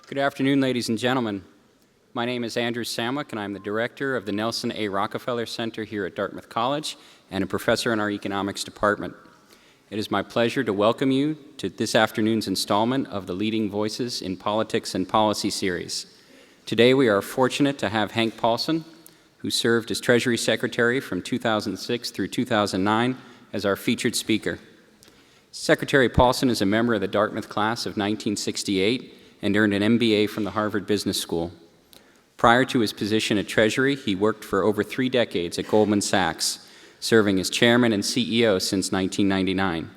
Good afternoon, ladies and gentlemen. My name is Andrew Samwick, and I'm the director of the Nelson A. Rockefeller Center here at Dartmouth College and a professor in our economics department. It is my pleasure to welcome you to this afternoon's installment of the Leading Voices in Politics and Policy series. Today we are fortunate to have Hank Paulson, who served as Treasury Secretary from 2006 through 2009, as our featured speaker. Secretary Paulson is a member of the Dartmouth class of 1968 and earned an MBA from the Harvard Business School. Prior to his position at Treasury, he worked for over 3 decades at Goldman Sachs, serving as chairman and CEO since 1999.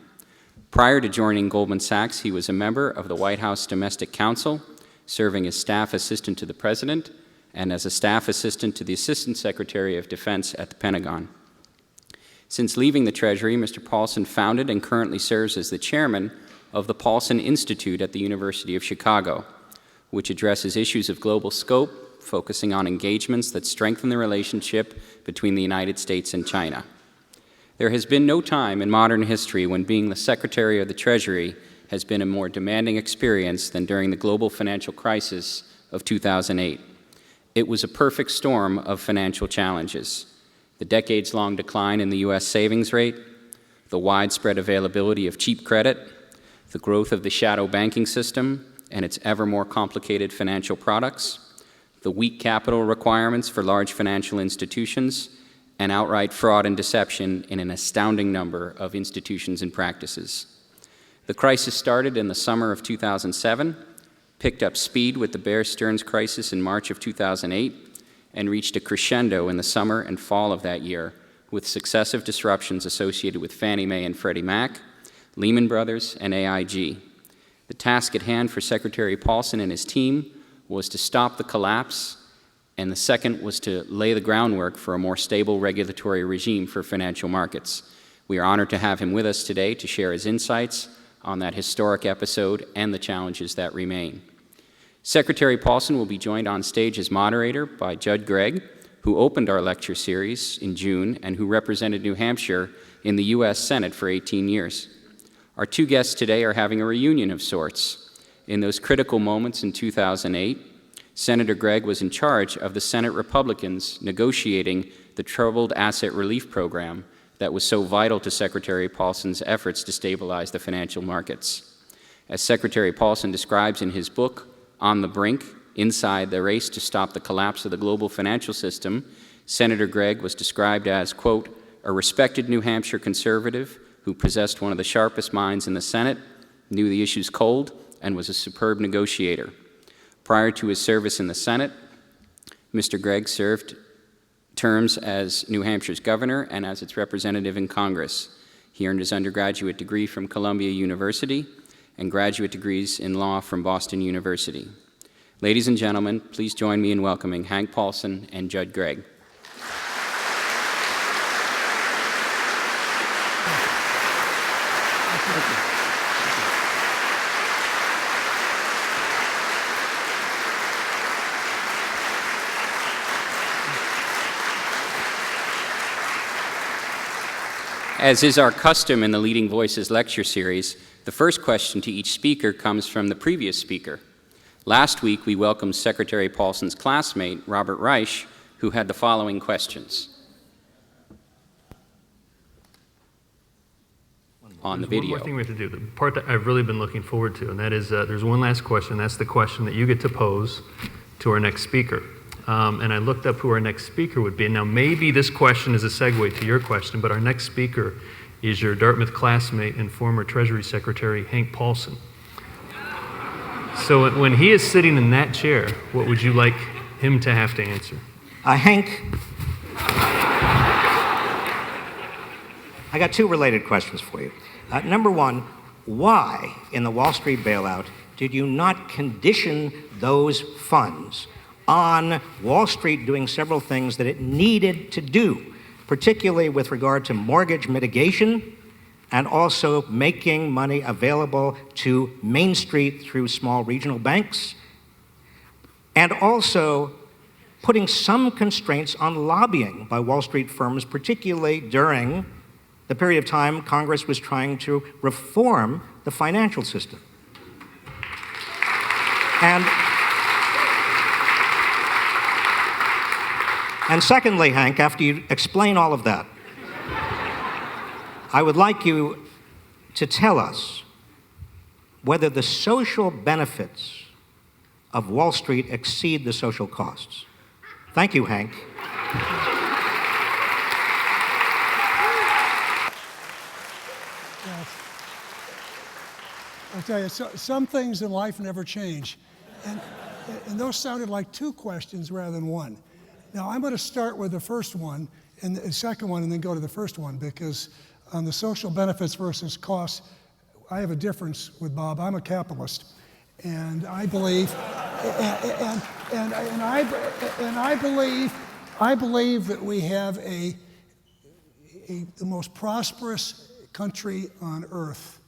Prior to joining Goldman Sachs, he was a member of the White House Domestic Council, serving as staff assistant to the President and as a staff assistant to the Assistant Secretary of Defense at the Pentagon. Since leaving the Treasury, Mr. Paulson founded and currently serves as the chairman of the Paulson Institute at the University of Chicago, which addresses issues of global scope, focusing on engagements that strengthen the relationship between the United States and China. There has been no time in modern history when being the Secretary of the Treasury has been a more demanding experience than during the global financial crisis of 2008. It was a perfect storm of financial challenges: the decades-long decline in the U.S. savings rate, the widespread availability of cheap credit, the growth of the shadow banking system and its ever more complicated financial products, the weak capital requirements for large financial institutions, and outright fraud and deception in an astounding number of institutions and practices. The crisis started in the summer of 2007, picked up speed with the Bear Stearns crisis in March of 2008, and reached a crescendo in the summer and fall of that year with successive disruptions associated with Fannie Mae and Freddie Mac, Lehman Brothers, and AIG. The task at hand for Secretary Paulson and his team was to stop the collapse, and the second was to lay the groundwork for a more stable regulatory regime for financial markets. We are honored to have him with us today to share his insights on that historic episode and the challenges that remain. Secretary Paulson will be joined on stage as moderator by Judd Gregg, who opened our lecture series in June and who represented New Hampshire in the U.S. Senate for 18 years. Our 2 guests today are having a reunion of sorts. In those critical moments in 2008, Senator Gregg was in charge of the Senate Republicans negotiating the Troubled Asset Relief Program that was so vital to Secretary Paulson's efforts to stabilize the financial markets. As Secretary Paulson describes in his book, On the Brink, Inside the Race to Stop the Collapse of the Global Financial System, Senator Gregg was described as, quote, a respected New Hampshire conservative who possessed one of the sharpest minds in the Senate, knew the issues cold, and was a superb negotiator. Prior to his service in the Senate, Mr. Gregg served terms as New Hampshire's governor and as its representative in Congress. He earned his undergraduate degree from Columbia University and graduate degrees in law from Boston University. Ladies and gentlemen, please join me in welcoming Hank Paulson and Judd Gregg. As is our custom in the Leading Voices lecture series, the first question to each speaker comes from the previous speaker. Last week, we welcomed Secretary Paulson's classmate, Robert Reich, who had the following questions on the video. One more thing we have to do, the part that I've really been looking forward to, and that is there's one last question. That's the question that you get to pose to our next speaker. And I looked up who our next speaker would be. And now maybe this question is a segue to your question, but our next speaker is your Dartmouth classmate and former Treasury Secretary, Hank Paulson. So when he is sitting in that chair, what would you like him to have to answer? Hank, I got 2 related questions for you. Number 1, why in the Wall Street bailout did you not condition those funds on Wall Street doing several things that it needed to do, particularly with regard to mortgage mitigation and also making money available to Main Street through small regional banks, and also putting some constraints on lobbying by Wall Street firms, particularly during the period of time Congress was trying to reform the financial system. And And secondly, Hank, after you explain all of that, I would like you to tell us whether the social benefits of Wall Street exceed the social costs. Thank you, Hank. I'll tell you, some things in life never change. And those sounded like two questions rather than one. Now, I'm going to start with the first one and the second one and then go to the first one, because on the social benefits versus costs, I have a difference with Bob. I'm a capitalist, and I believe, I believe that we have the most prosperous country on earth,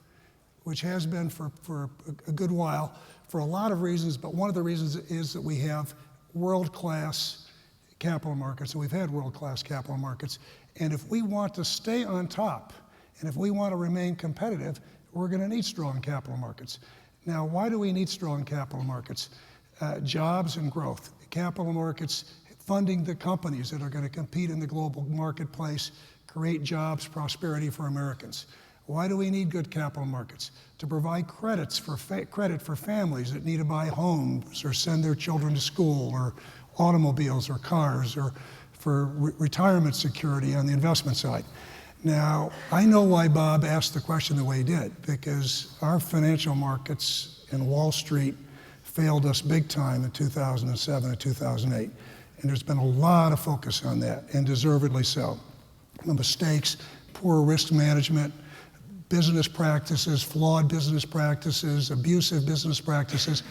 which has been for a good while, for a lot of reasons, but one of the reasons is that we have world-class capital markets, and we've had world-class capital markets. And if we want to stay on top, and if we want to remain competitive, we're going to need strong capital markets. Now, why do we need strong capital markets? Jobs and growth. Capital markets funding the companies that are going to compete in the global marketplace, create jobs, prosperity for Americans. Why do we need good capital markets? To provide credit for families that need to buy homes or send their children to school, or automobiles or cars, or for retirement security on the investment side. Now, I know why Bob asked the question the way he did, because our financial markets and Wall Street failed us big time in 2007 and 2008. And there's been a lot of focus on that, and deservedly so. The mistakes, poor risk management, business practices, flawed business practices, abusive business practices.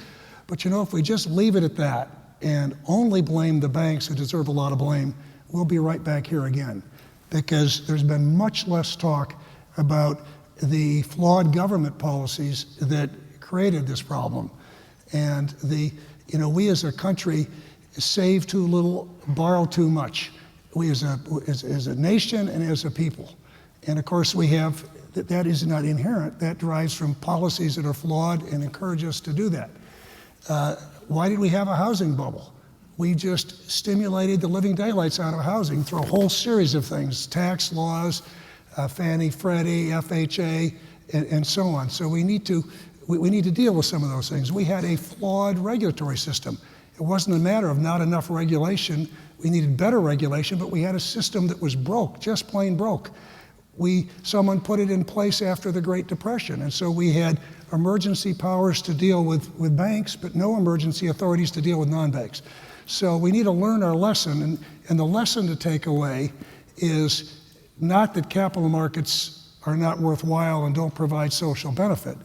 But you know, if we just leave it at that and only blame the banks who deserve a lot of blame, we'll be right back here again. Because there's been much less talk about the flawed government policies that created this problem. And we as a country save too little, borrow too much. We as a nation and as a people. And of course we have, that is not inherent, that derives from policies that are flawed and encourage us to do that. Why did we have a housing bubble? We just stimulated the living daylights out of housing through a whole series of things, tax laws, Fannie, Freddie, FHA, and so on. So we need to deal with some of those things. We had a flawed regulatory system. It wasn't a matter of not enough regulation. We needed better regulation, but we had a system that was broke, just plain broke. Someone put it in place after the Great Depression, and so we had emergency powers to deal with banks, but no emergency authorities to deal with non-banks. So we need to learn our lesson, and the lesson to take away is not that capital markets are not worthwhile and don't provide social benefit.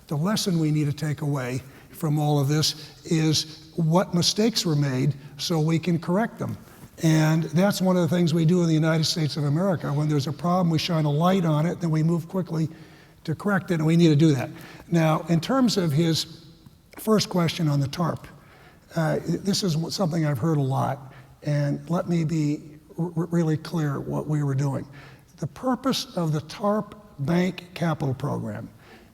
The lesson we need to take away from all of this is what mistakes were made so we can correct them. And that's one of the things we do in the United States of America. When there's a problem, we shine a light on it, then we move quickly to correct it, and we need to do that. Now, in terms of his first question on the TARP, this is something I've heard a lot, and let me be really clear what we were doing. The purpose of the TARP Bank Capital Program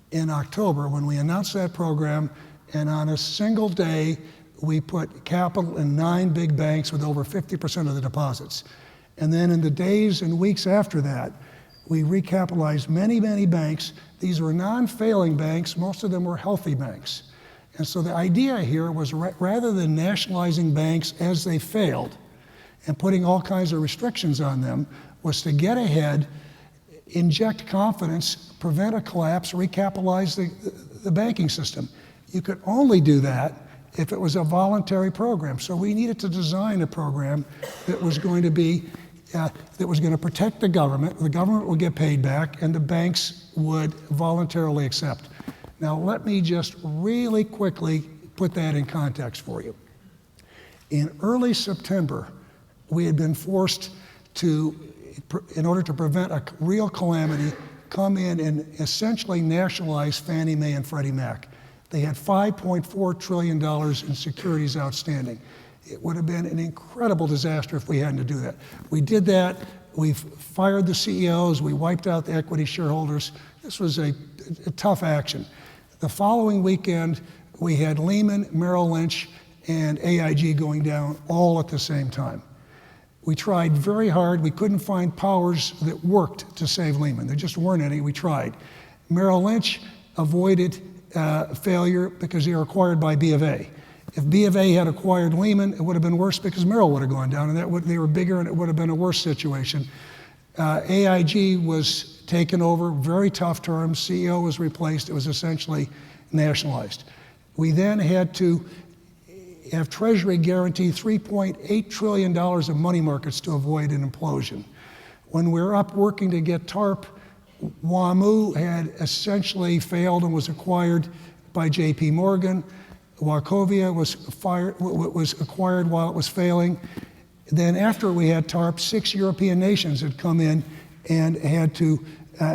in October, when we announced that program, and on a single day, we put capital in 9 big banks with over 50% of the deposits. And then in the days and weeks after that, we recapitalized many, many banks. These were non-failing banks. Most of them were healthy banks. And so the idea here was rather than nationalizing banks as they failed and putting all kinds of restrictions on them, was to get ahead, inject confidence, prevent a collapse, recapitalize the banking system. You could only do that if it was a voluntary program. So we needed to design a program that was going to protect the government would get paid back, and the banks would voluntarily accept. Now let me just really quickly put that in context for you. In early September, we had been forced to, in order to prevent a real calamity, come in and essentially nationalize Fannie Mae and Freddie Mac. They had $5.4 trillion in securities outstanding. It would have been an incredible disaster if we hadn't to do that. We did that. We fired the CEOs. We wiped out the equity shareholders. This was a tough action. The following weekend, we had Lehman, Merrill Lynch, and AIG going down all at the same time. We tried very hard. We couldn't find powers that worked to save Lehman. There just weren't any. We tried. Merrill Lynch avoided failure because they were acquired by B of A. If B of A had acquired Lehman, it would have been worse because Merrill would have gone down, and they were bigger, and it would have been a worse situation. AIG was taken over, very tough terms. CEO was replaced. It was essentially nationalized. We then had to have Treasury guarantee $3.8 trillion of money markets to avoid an implosion. When we were up working to get TARP, WAMU had essentially failed and was acquired by JP Morgan. Wachovia was acquired while it was failing. Then after we had TARP, 6 European nations had come in and had to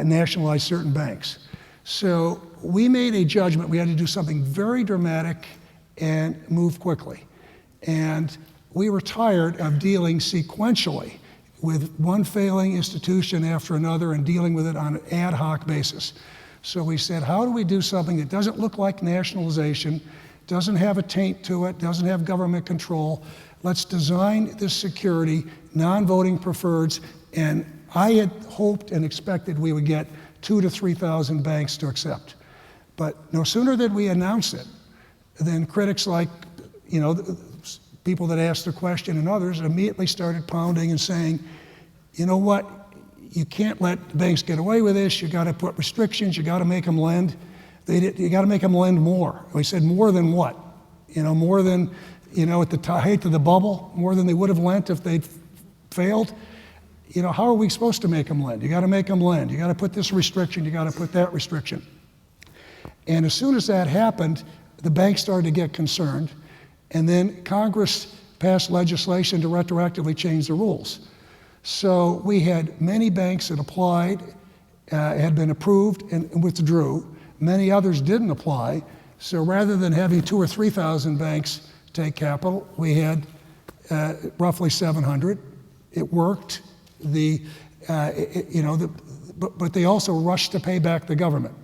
nationalize certain banks. So we made a judgment. We had to do something very dramatic and move quickly. And we were tired of dealing sequentially with one failing institution after another and dealing with it on an ad hoc basis. So we said, how do we do something that doesn't look like nationalization, doesn't have a taint to it, doesn't have government control? Let's design this security, non-voting preferreds, and I had hoped and expected we would get 2,000 to 3,000 banks to accept. But no sooner did we announce it, than critics like, people that asked the question and others immediately started pounding and saying, you know what, you can't let the banks get away with this, you got to put restrictions, you got to make them lend. You got to make them lend more. We said more than what? More than, at the height of the bubble, more than they would have lent if they'd failed. How are we supposed to make them lend? You got to make them lend. You got to put this restriction, you got to put that restriction. And as soon as that happened, the banks started to get concerned, and then Congress passed legislation to retroactively change the rules. So we had many banks that applied, had been approved and withdrew. Many others didn't apply. So rather than having 2,000 or 3,000 banks take capital, we had roughly 700. It worked. But they also rushed to pay back the government.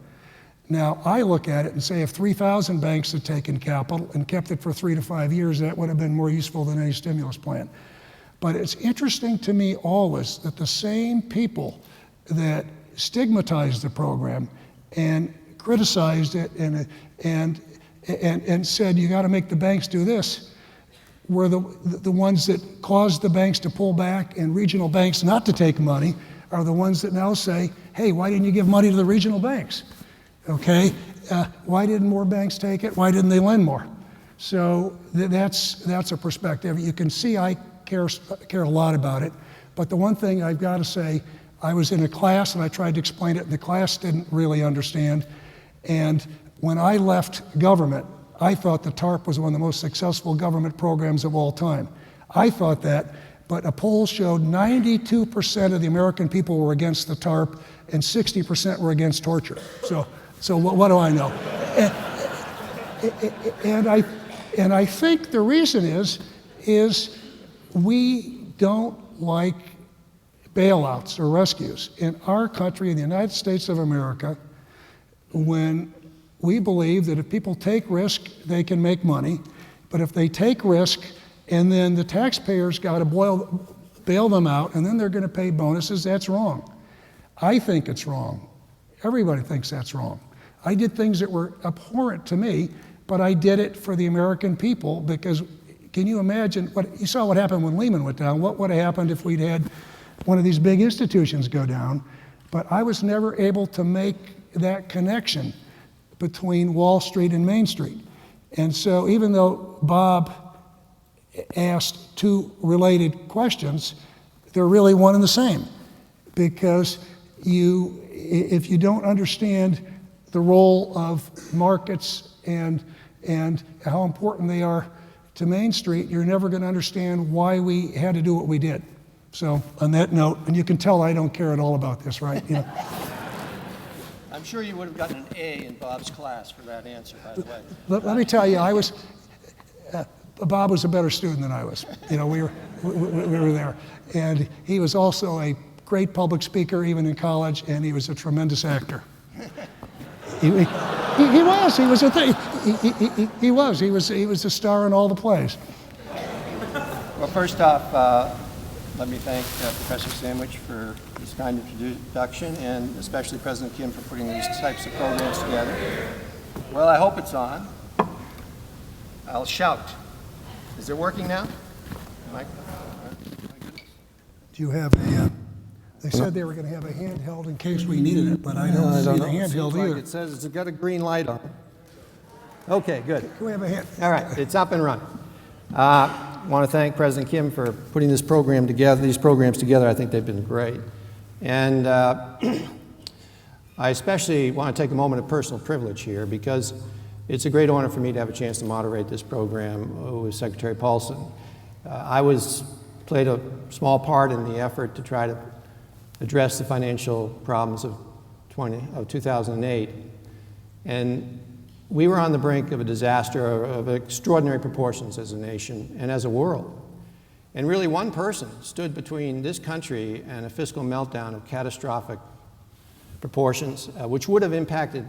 Now, I look at it and say if 3,000 banks had taken capital and kept it for 3 to 5 years, that would have been more useful than any stimulus plan. But it's interesting to me always that the same people that stigmatized the program and criticized it and said you got to make the banks do this were the ones that caused the banks to pull back and regional banks not to take money are the ones that now say, hey, why didn't you give money to the regional banks? Okay, why didn't more banks take it? Why didn't they lend more? So that's a perspective. You can see I care a lot about it, but the one thing I've got to say, I was in a class and I tried to explain it, and the class didn't really understand. And when I left government, I thought the TARP was one of the most successful government programs of all time. I thought that, but a poll showed 92% of the American people were against the TARP and 60% were against torture. So what do I know? And I think the reason is we don't like bailouts or rescues. In our country, in the United States of America, when we believe that if people take risk, they can make money, but if they take risk and then the taxpayers got to bail them out and then they're going to pay bonuses, that's wrong. I think it's wrong. Everybody thinks that's wrong. I did things that were abhorrent to me, but I did it for the American people because can you imagine you saw what happened when Lehman went down? What would have happened if we'd had one of these big institutions go down? But I was never able to make that connection between Wall Street and Main Street. And so even though Bob asked two related questions, they're really one and the same. Because if you don't understand the role of markets and how important they are to Main Street, you're never going to understand why we had to do what we did. So on that note, and you can tell I don't care at all about this, right? I'm sure you would have gotten an A in Bob's class for that answer, by the way. Let me tell you, Bob was a better student than I was. We were there. And he was also a great public speaker, even in college, and he was a tremendous actor. He was a star in all the plays. Well, first off, let me thank Professor Sandwich for his kind introduction, and especially President Kim for putting these types of programs together. Well, I hope it's on. I'll shout. Is it working now? Mike? Do you have a, they said they were going to have a handheld in case we needed it, but I don't see the handheld Seems either. like it says it's got a green light on. Okay, good. Can we have a hand? All right, it's up and running. I want to thank President Kim for putting this program together, these programs together. I think they've been great. And I especially want to take a moment of personal privilege here because it's a great honor for me to have a chance to moderate this program with Secretary Paulson. I played a small part in the effort to try to address the financial problems of 2008. And we were on the brink of a disaster of extraordinary proportions as a nation and as a world. And really one person stood between this country and a fiscal meltdown of catastrophic proportions, which would have impacted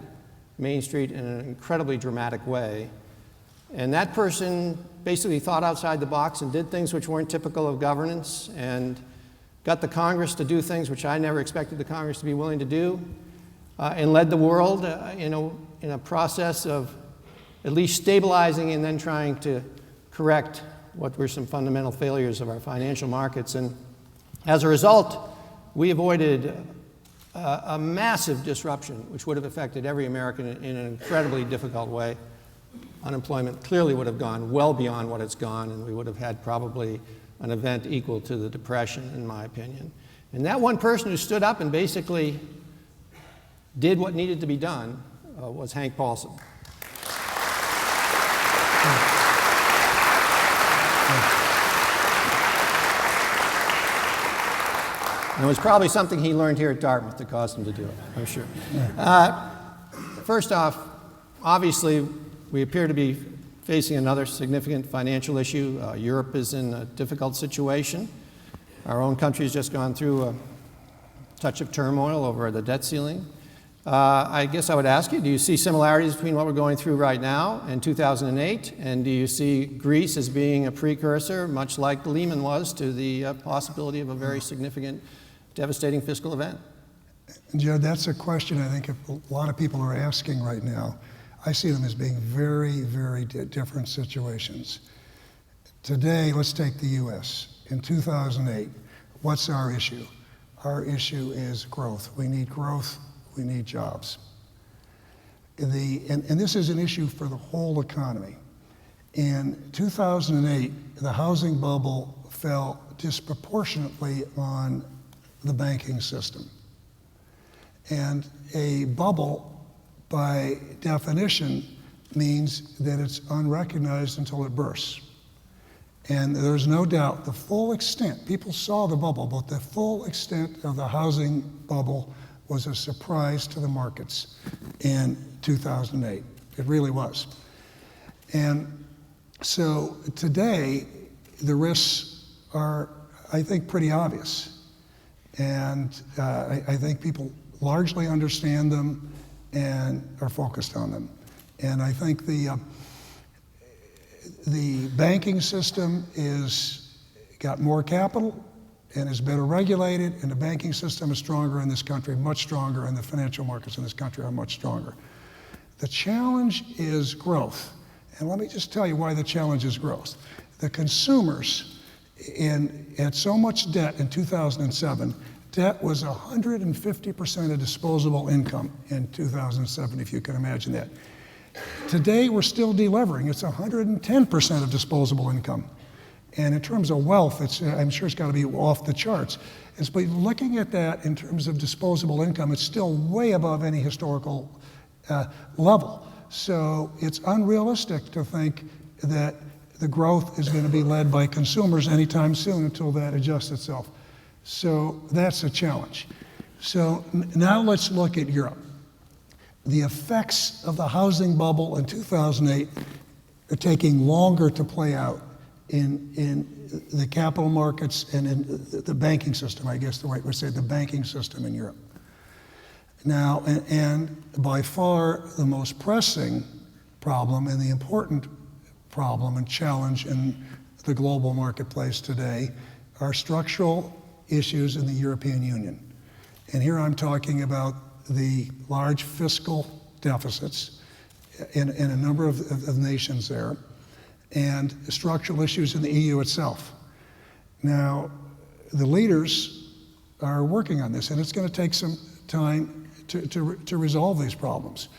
Main Street in an incredibly dramatic way. And that person basically thought outside the box and did things which weren't typical of governance and got the Congress to do things which I never expected the Congress to be willing to do, and led the world in a process of at least stabilizing and then trying to correct what were some fundamental failures of our financial markets. And as a result, we avoided a massive disruption which would have affected every American in an incredibly difficult way. Unemployment clearly would have gone well beyond what it's gone, and we would have had probably an event equal to the Depression, in my opinion. And that one person who stood up and basically did what needed to be done was Hank Paulson. And it was probably something he learned here at Dartmouth that caused him to do it, I'm sure. First off, obviously, we appear to be facing another significant financial issue. Europe is in a difficult situation. Our own country has just gone through a touch of turmoil over the debt ceiling. I guess I would ask you, do you see similarities between what we're going through right now and 2008? And do you see Greece as being a precursor, much like Lehman was, to the possibility of a very significant, devastating fiscal event? Judd, that's a question I think a lot of people are asking right now. I see them as being very, very different situations. Today, let's take the U.S. In 2008, what's our issue? Our issue is growth. We need growth. We need jobs. And this is an issue for the whole economy. In 2008, the housing bubble fell disproportionately on the banking system. And a bubble, by definition, means that it's unrecognized until it bursts. And there's no doubt the full extent, people saw the bubble, but the full extent of the housing bubble was a surprise to the markets in 2008. It really was. And so today, the risks are, I think, pretty obvious. And I think people largely understand them and are focused on them. And I think the banking system got more capital and is better regulated, and the banking system is stronger in this country, much stronger, and the financial markets in this country are much stronger. The challenge is growth. And let me just tell you why the challenge is growth. The consumers had so much debt in 2007. Debt was 150% of disposable income in 2007, if you can imagine that. Today, we're still delevering. It's 110% of disposable income. And in terms of wealth, I'm sure it's got to be off the charts. But looking at that in terms of disposable income, it's still way above any historical level. So it's unrealistic to think that the growth is going to be led by consumers anytime soon until that adjusts itself. So that's a challenge. So now let's look at Europe. The effects of the housing bubble in 2008 are taking longer to play out in the capital markets and in the banking system, I guess the way we say, the banking system in Europe. Now, and by far the most pressing problem and the important problem and challenge in the global marketplace today are structural issues in the European Union. And here I'm talking about the large fiscal deficits in a number of nations there, and structural issues in the EU itself. Now, the leaders are working on this, and it's going to take some time to resolve these problems.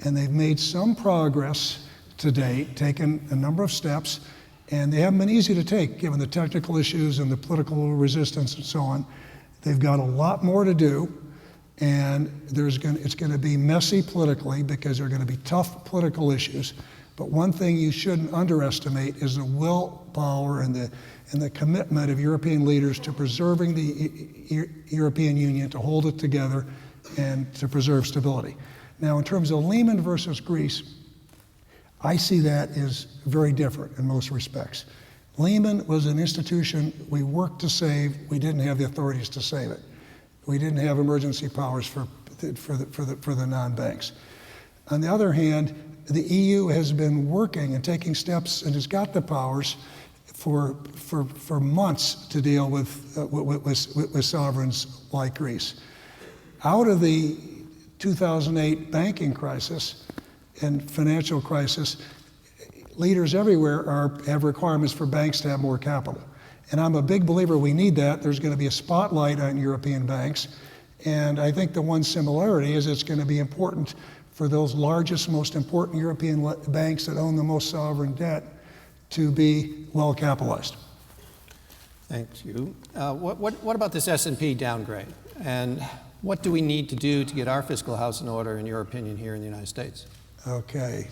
And they've made some progress to date, taken a number of steps, and they haven't been easy to take, given the technical issues and the political resistance and so on. They've got a lot more to do, and it's going to be messy politically because there are going to be tough political issues. But one thing you shouldn't underestimate is the willpower and the commitment of European leaders to preserving the European Union, to hold it together, and to preserve stability. Now, in terms of Lehman versus Greece, I see that as very different in most respects. Lehman was an institution we worked to save. We didn't have the authorities to save it. We didn't have emergency powers for the non-banks. On the other hand, the EU has been working and taking steps and has got the powers for months to deal with sovereigns like Greece. Out of the 2008 banking crisis and financial crisis, leaders everywhere have requirements for banks to have more capital. And I'm a big believer we need that. There's going to be a spotlight on European banks. And I think the one similarity is it's going to be important for those largest, most important European banks that own the most sovereign debt to be well capitalized. Thank you. What about this S&P downgrade? And what do we need to do to get our fiscal house in order, in your opinion, here in the United States? Okay,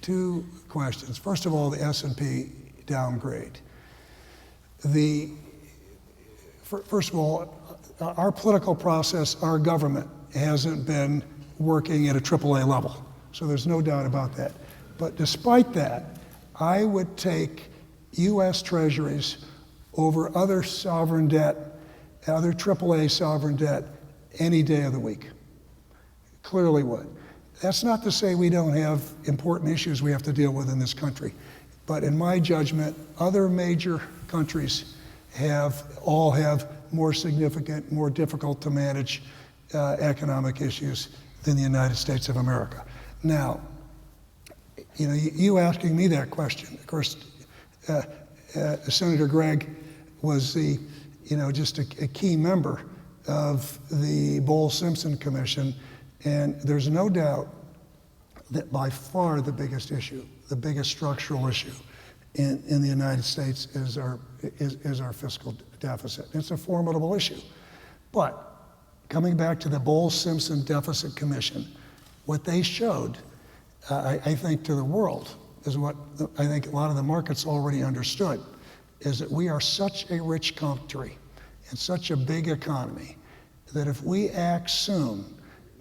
two questions. First of all, the S&P downgrade. First of all, our political process, our government hasn't been working at a AAA level. So there's no doubt about that. But despite that, I would take US Treasuries over other sovereign debt, other AAA sovereign debt, any day of the week. Clearly would. That's not to say we don't have important issues we have to deal with in this country. But in my judgment, other major countries all have more significant, more difficult to manage economic issues than the United States of America. Now, you asking me that question, of course, Senator Gregg was just a key member of the Bowles-Simpson Commission, and there's no doubt that by far the biggest issue, the biggest structural issue in the United States is our fiscal deficit. It's a formidable issue. But coming back to the Bowles-Simpson Deficit Commission, what they showed, I think, to the world is what I think a lot of the markets already understood, is that we are such a rich country and such a big economy that if we act soon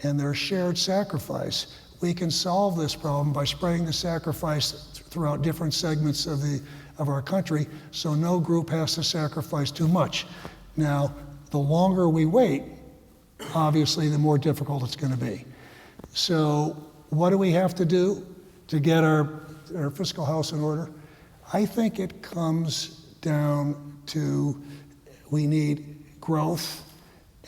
and there's shared sacrifice, we can solve this problem by spreading the sacrifice throughout different segments of our country, so no group has to sacrifice too much. Now, the longer we wait, obviously, the more difficult it's going to be. So what do we have to do to get our fiscal house in order? I think it comes down to we need growth.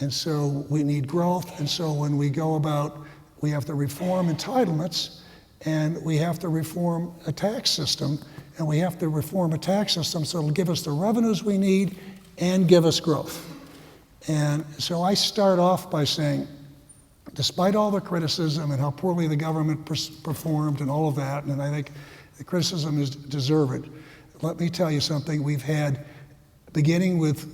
And so we need growth. And so when we go about, we have to reform entitlements, and we have to reform a tax system, and we have to reform a tax system so it'll give us the revenues we need and give us growth. And so I start off by saying, despite all the criticism and how poorly the government performed and all of that, and I think the criticism is deserved, let me tell you something. We've had, beginning with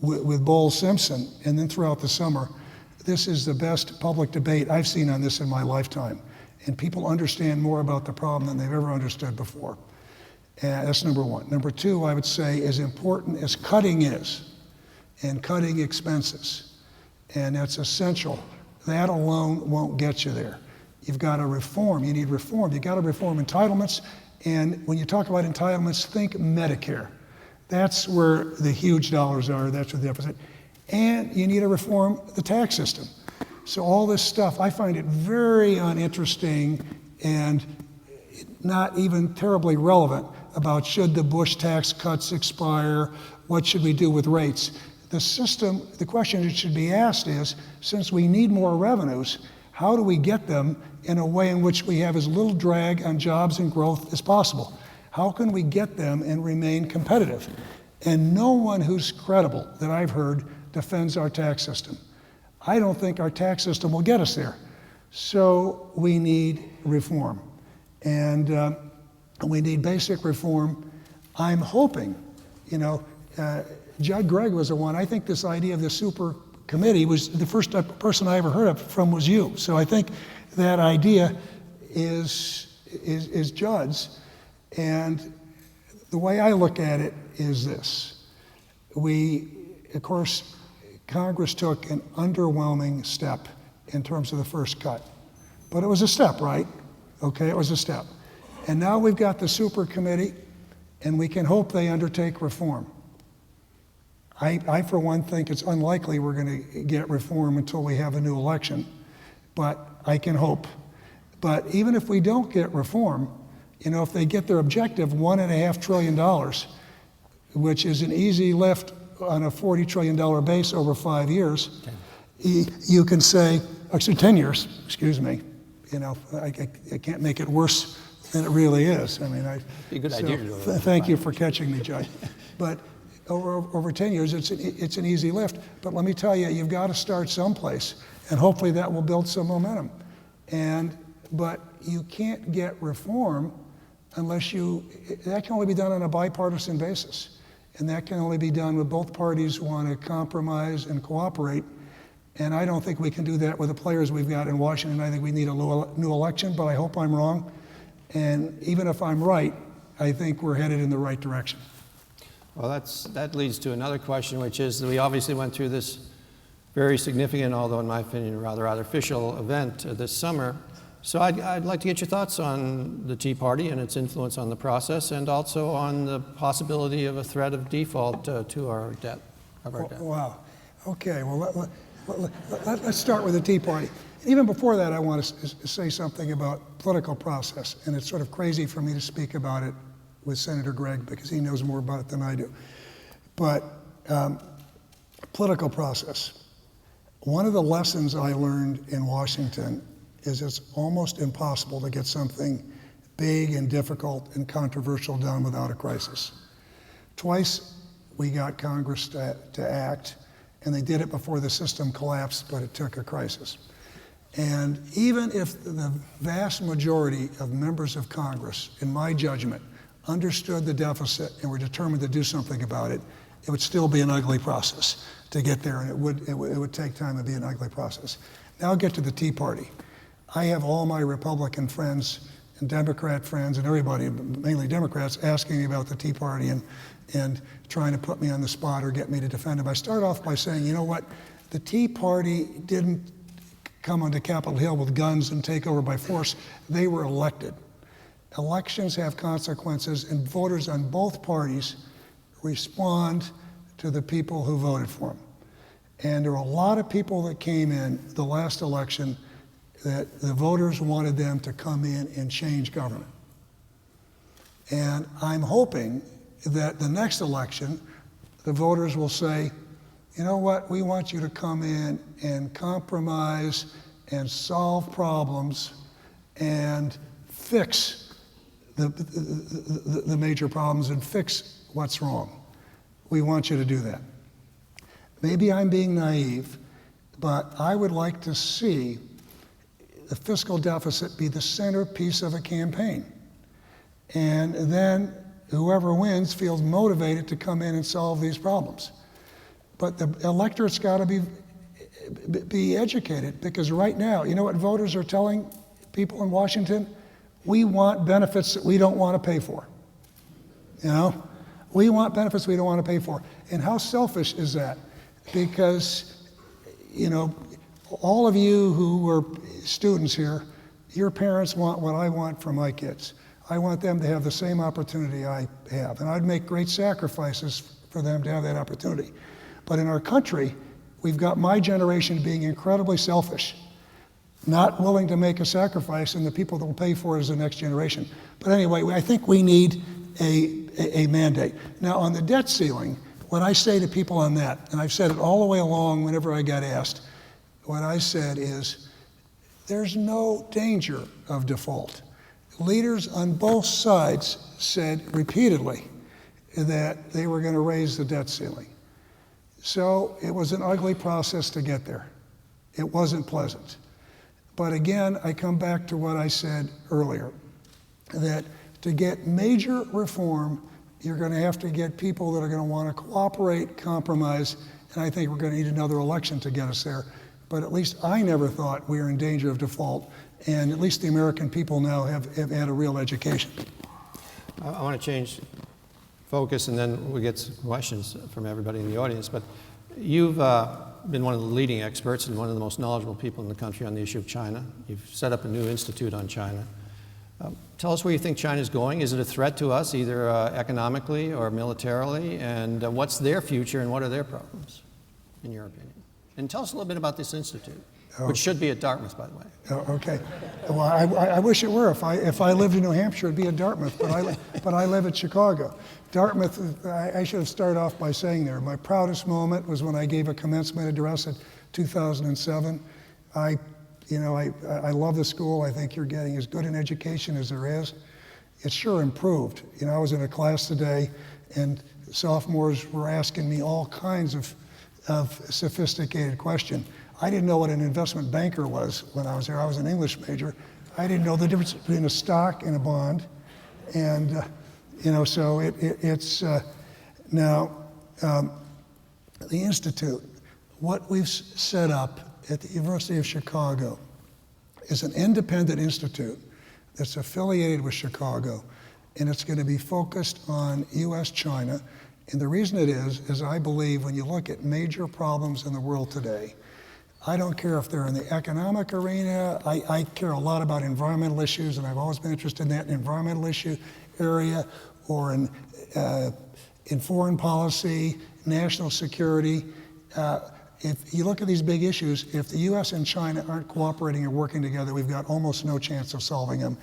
Bowles-Simpson and then throughout the summer, this is the best public debate I've seen on this in my lifetime. And people understand more about the problem than they've ever understood before. That's number one. Number two, I would say, as important as cutting is, and cutting expenses, and that's essential, that alone won't get you there. You've got to reform. You need reform. You've got to reform entitlements. And when you talk about entitlements, think Medicare. That's where the huge dollars are. That's where the deficit. And you need to reform the tax system. So all this stuff, I find it very uninteresting and not even terribly relevant about should the Bush tax cuts expire, what should we do with rates. The system, the question that should be asked is, since we need more revenues, how do we get them in a way in which we have as little drag on jobs and growth as possible? How can we get them and remain competitive? And no one who's credible that I've heard defends our tax system. I don't think our tax system will get us there. So we need reform. And we need basic reform. I'm hoping, Judd Gregg was the one. I think this idea of the super committee was the first person I ever heard of from was you. So I think that idea is Judd's. And the way I look at it is this. Of course, Congress took an underwhelming step in terms of the first cut. But it was a step, right? Okay, it was a step. And now we've got the super committee, and we can hope they undertake reform. I, for one, think it's unlikely we're going to get reform until we have a new election, but I can hope. But even if we don't get reform, if they get their objective, $1.5 trillion, which is an easy lift on a $40 trillion base over 5 years, you can say, actually 10 years, excuse me, I can't make it worse than it really is. I mean, a good idea. Thank you for catching me, Judge. But over 10 years, it's an easy lift. But let me tell you, you've got to start someplace, and hopefully that will build some momentum. But you can't get reform unless that can only be done on a bipartisan basis. And that can only be done when both parties want to compromise and cooperate. And I don't think we can do that with the players we've got in Washington. I think we need a new election, but I hope I'm wrong. And even if I'm right, I think we're headed in the right direction. Well, that leads to another question, which is that we obviously went through this very significant, although in my opinion, rather artificial event this summer. So I'd like to get your thoughts on the Tea Party and its influence on the process, and also on the possibility of a threat of default to our debt. Wow. Okay. Well, let's start with the Tea Party. Even before that, I want to say something about political process, and it's sort of crazy for me to speak about it with Senator Gregg because he knows more about it than I do. But political process. One of the lessons I learned in Washington is it's almost impossible to get something big and difficult and controversial done without a crisis. Twice we got Congress to act, and they did it before the system collapsed, but it took a crisis. And even if the vast majority of members of Congress, in my judgment, understood the deficit and were determined to do something about it, it would still be an ugly process to get there, and it would take time to be an ugly process. Now I'll get to the Tea Party. I have all my Republican friends and Democrat friends and everybody, mainly Democrats, asking me about the Tea Party and trying to put me on the spot or get me to defend them. I start off by saying, you know what? The Tea Party didn't come onto Capitol Hill with guns and take over by force. They were elected. Elections have consequences, and voters on both parties respond to the people who voted for them. And there were a lot of people that came in the last election that the voters wanted them to come in and change government. And I'm hoping that the next election, the voters will say, you know what, we want you to come in and compromise and solve problems and fix the major problems and fix what's wrong. We want you to do that. Maybe I'm being naive, but I would like to see the fiscal deficit be the centerpiece of a campaign. And then whoever wins feels motivated to come in and solve these problems. But the electorate's got to be educated, because right now, you know what voters are telling people in Washington? We want benefits that we don't want to pay for. We want benefits we don't want to pay for. And how selfish is that? Because, all of you who were students here, your parents want what I want for my kids. I want them to have the same opportunity I have, and I'd make great sacrifices for them to have that opportunity. But in our country, we've got my generation being incredibly selfish, not willing to make a sacrifice, and the people that will pay for it is the next generation. But anyway, I think we need a mandate. Now, on the debt ceiling, what I say to people on that, and I've said it all the way along whenever I got asked, what I said is, there's no danger of default. Leaders on both sides said repeatedly that they were going to raise the debt ceiling. So it was an ugly process to get there. It wasn't pleasant. But again, I come back to what I said earlier, that to get major reform, you're going to have to get people that are going to want to cooperate, compromise, and I think we're going to need another election to get us there. But at least I never thought we were in danger of default, and at least the American people now have had a real education. I want to change focus, and then we get some questions from everybody in the audience. But you've been one of the leading experts and one of the most knowledgeable people in the country on the issue of China. You've set up a new institute on China. Tell us where you think China's going. Is it a threat to us, either economically or militarily? And what's their future and what are their problems, in your opinion? And tell us a little bit about this institute, which should be at Dartmouth, by the way. Okay. Well, I wish it were. If I lived in New Hampshire, it'd be at Dartmouth, but I live at Chicago. Dartmouth, I should have started off by saying there, my proudest moment was when I gave a commencement address in 2007. I love the school. I think you're getting as good an education as there is. It's sure improved. I was in a class today, and sophomores were asking me all kinds of sophisticated questions. I didn't know what an investment banker was when I was there. I was an English major. I didn't know the difference between a stock and a bond. And, so it's now the Institute, what we've set up at the University of Chicago is an independent institute that's affiliated with Chicago, and it's going to be focused on U.S.-China. And the reason it is I believe when you look at major problems in the world today, I don't care if they're in the economic arena, I care a lot about environmental issues, and I've always been interested in that environmental issue area, or in foreign policy, national security. If you look at these big issues, if the U.S. and China aren't cooperating and working together, we've got almost no chance of solving them.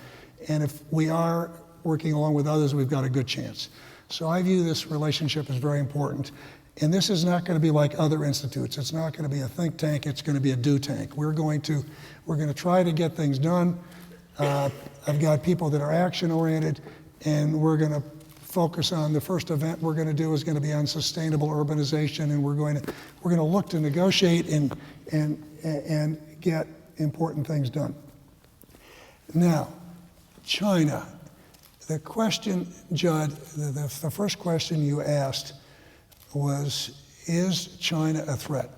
And if we are working along with others, we've got a good chance. So I view this relationship as very important. And this is not going to be like other institutes. It's not going to be a think tank. It's going to be a do tank. We're going to try to get things done. I've got people that are action-oriented, and we're going to focus on the first event we're going to do is going to be on sustainable urbanization, and we're going to look to negotiate and get important things done. Now, China. The question, Judd, the first question you asked was, is China a threat?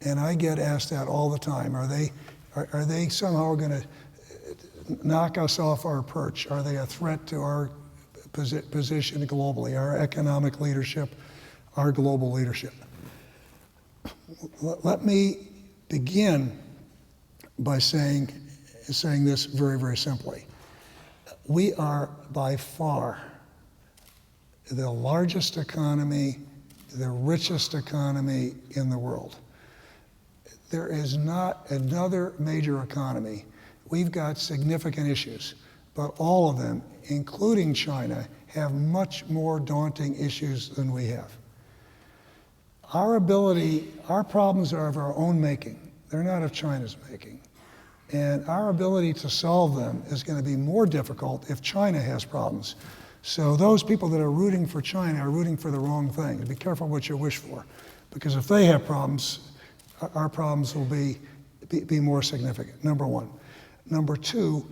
And I get asked that all the time. Are they somehow going to knock us off our perch? Are they a threat to our position globally, our economic leadership, our global leadership? Let me begin by saying this very, very simply. We are by far the largest economy, the richest economy in the world. There is not another major economy. We've got significant issues, but all of them, including China, have much more daunting issues than we have. Our problems are of our own making. They're not of China's making. And our ability to solve them is going to be more difficult if China has problems. So those people that are rooting for China are rooting for the wrong thing. Be careful what you wish for, because if they have problems, our problems will be more significant, number one. Number two,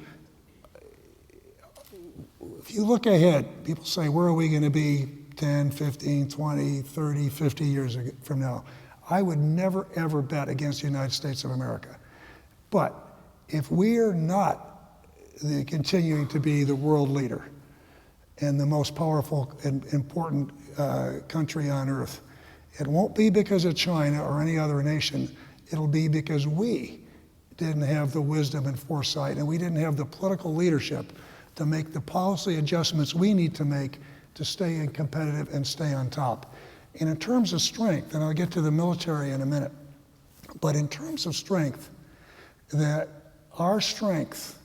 if you look ahead, people say, where are we going to be 10, 15, 20, 30, 50 years from now? I would never, ever bet against the United States of America. But if we are not continuing to be the world leader and the most powerful and important country on earth, it won't be because of China or any other nation. It'll be because we didn't have the wisdom and foresight, and we didn't have the political leadership to make the policy adjustments we need to make to stay competitive and stay on top. And in terms of strength, and I'll get to the military in a minute, but in terms of strength, that our strength,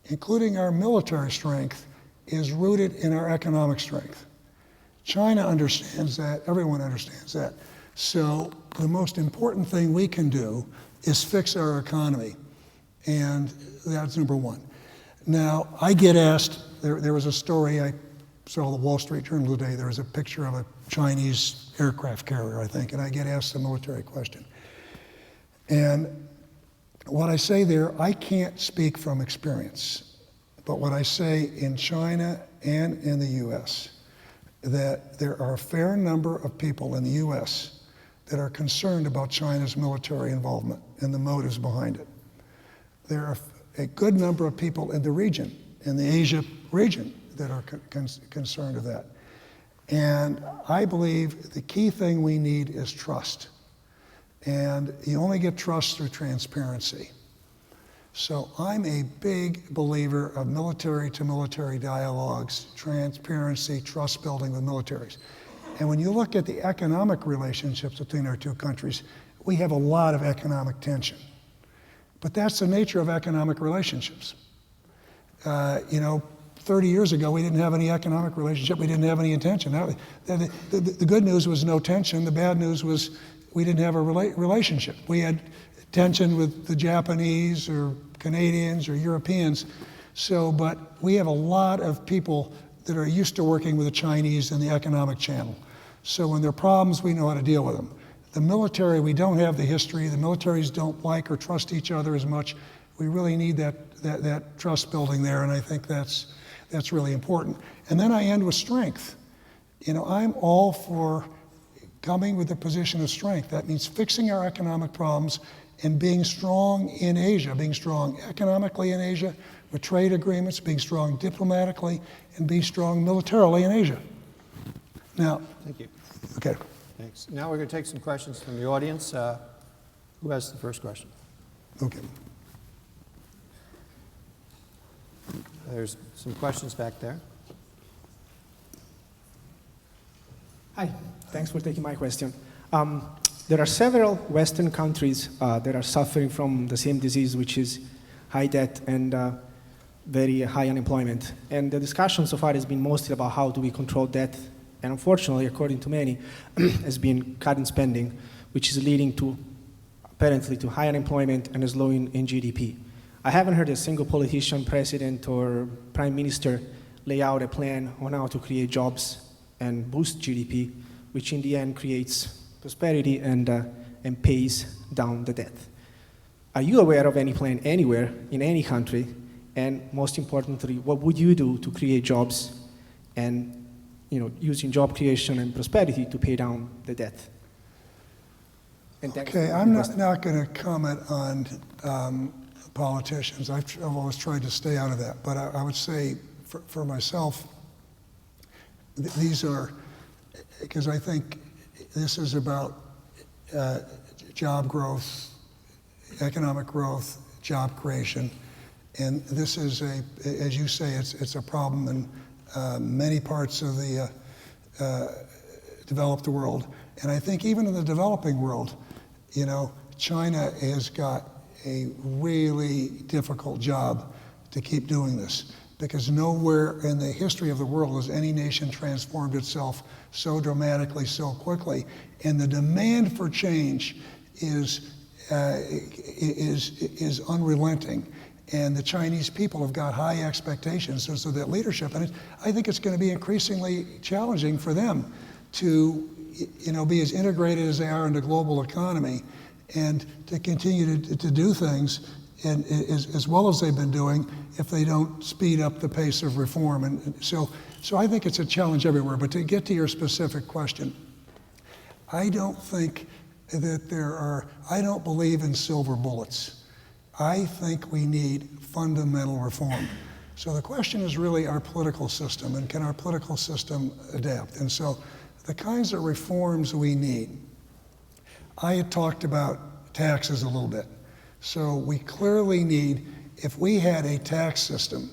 including our military strength, is rooted in our economic strength. China understands that, everyone understands that. So the most important thing we can do is fix our economy, and that's number one. Now, I get asked, there was a story, I saw the Wall Street Journal today, there was a picture of a Chinese aircraft carrier, I think, and I get asked a military question. And what I say there, I can't speak from experience, but what I say in China and in the US, that there are a fair number of people in the US that are concerned about China's military involvement and the motives behind it. There are a good number of people in the region, in the Asia region, that are concerned of that. And I believe the key thing we need is trust. And you only get trust through transparency. So I'm a big believer of military-to-military dialogues, transparency, trust building with militaries. And when you look at the economic relationships between our two countries, we have a lot of economic tension. But that's the nature of economic relationships. 30 years ago, we didn't have any economic relationship, we didn't have any tension. The good news was no tension, the bad news was we didn't have a relationship. We had tension with the Japanese or Canadians or Europeans. But we have a lot of people that are used to working with the Chinese in the economic channel. So when there are problems, we know how to deal with them. The military, we don't have the history. The militaries don't like or trust each other as much. We really need that trust building there, and I think that's really important. And then I end with strength. I'm all for coming with a position of strength. That means fixing our economic problems and being strong in Asia, being strong economically in Asia with trade agreements, being strong diplomatically, and being strong militarily in Asia. Now, Thank you. Okay. Thanks. Now we're going to take some questions from the audience. Who has the first question? Okay. There's some questions back there. Hi, thanks for taking my question. There are several Western countries that are suffering from the same disease, which is high debt and very high unemployment. And the discussion so far has been mostly about how do we control debt, and unfortunately, according to many, has been cutting spending, which is leading to, apparently, to high unemployment and a slowing in GDP. I haven't heard a single politician, president, or prime minister lay out a plan on how to create jobs and boost GDP, which in the end creates prosperity and pays down the debt. Are you aware of any plan anywhere in any country? And most importantly, what would you do to create jobs and using job creation and prosperity to pay down the debt? Okay, I'm not going to comment on politicians. I've always tried to stay out of that. But I would say for myself, these are, because I think this is about job growth, economic growth, job creation. And this is as you say, it's a problem in many parts of the developed world. And I think even in the developing world, China has got a really difficult job to keep doing this, because nowhere in the history of the world has any nation transformed itself so dramatically, so quickly. And the demand for change is unrelenting. And the Chinese people have got high expectations so that leadership, and I think it's going to be increasingly challenging for them to be as integrated as they are in the global economy and to continue to do things and as well as they've been doing if they don't speed up the pace of reform. And so I think it's a challenge everywhere. But to get to your specific question, I don't think that I don't believe in silver bullets. I think we need fundamental reform. So the question is really our political system, and can our political system adapt? And so the kinds of reforms we need, I had talked about taxes a little bit. So we clearly need, if we had a tax system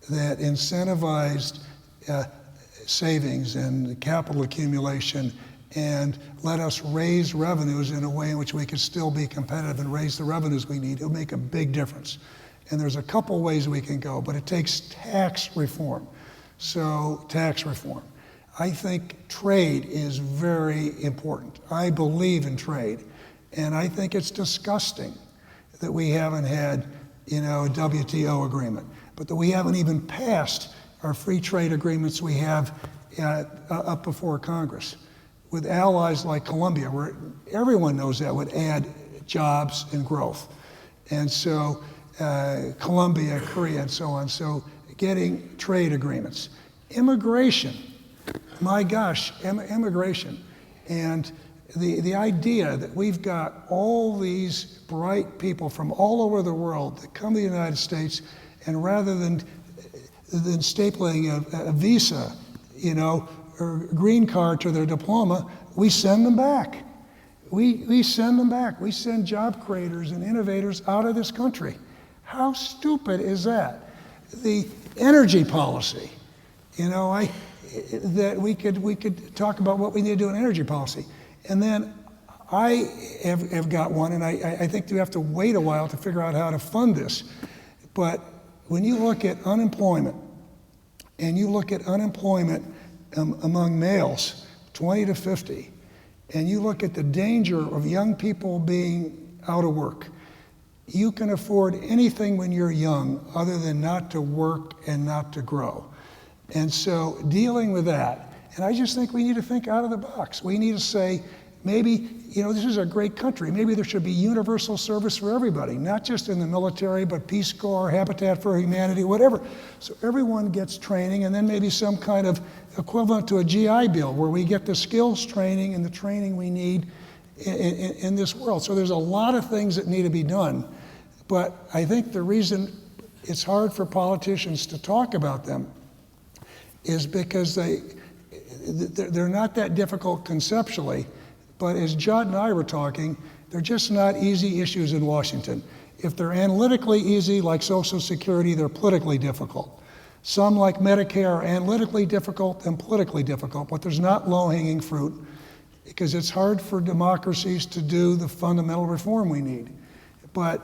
that incentivized savings and capital accumulation and let us raise revenues in a way in which we could still be competitive and raise the revenues we need, it'll make a big difference. And there's a couple ways we can go, but it takes tax reform. So tax reform. I think trade is very important. I believe in trade. And I think it's disgusting that we haven't had, a WTO agreement, but that we haven't even passed our free trade agreements we have up before Congress with allies like Colombia, where everyone knows that would add jobs and growth. And so Colombia, Korea, and so on. So getting trade agreements. Immigration, my gosh, immigration. And the idea that we've got all these bright people from all over the world that come to the United States, and rather than stapling a visa, or a green card to their diploma, we send them back. We send them back. We send job creators and innovators out of this country. How stupid is that? The energy policy, that we could talk about what we need to do in energy policy. And then I have got one, and I think we have to wait a while to figure out how to fund this. But when you look at unemployment, and you look at unemployment among males, 20 to 50, and you look at the danger of young people being out of work, you can afford anything when you're young other than not to work and not to grow. And so dealing with that, and I just think we need to think out of the box. We need to say, maybe, this is a great country. Maybe there should be universal service for everybody, not just in the military, but Peace Corps, Habitat for Humanity, whatever. So everyone gets training, and then maybe some kind of equivalent to a GI Bill where we get the skills training and the training we need in this world. So there's a lot of things that need to be done. But I think the reason it's hard for politicians to talk about them is because they're not that difficult conceptually. But as Judd and I were talking, they're just not easy issues in Washington. If they're analytically easy, like Social Security, they're politically difficult. Some, like Medicare, are analytically difficult and politically difficult, but there's not low-hanging fruit because it's hard for democracies to do the fundamental reform we need. But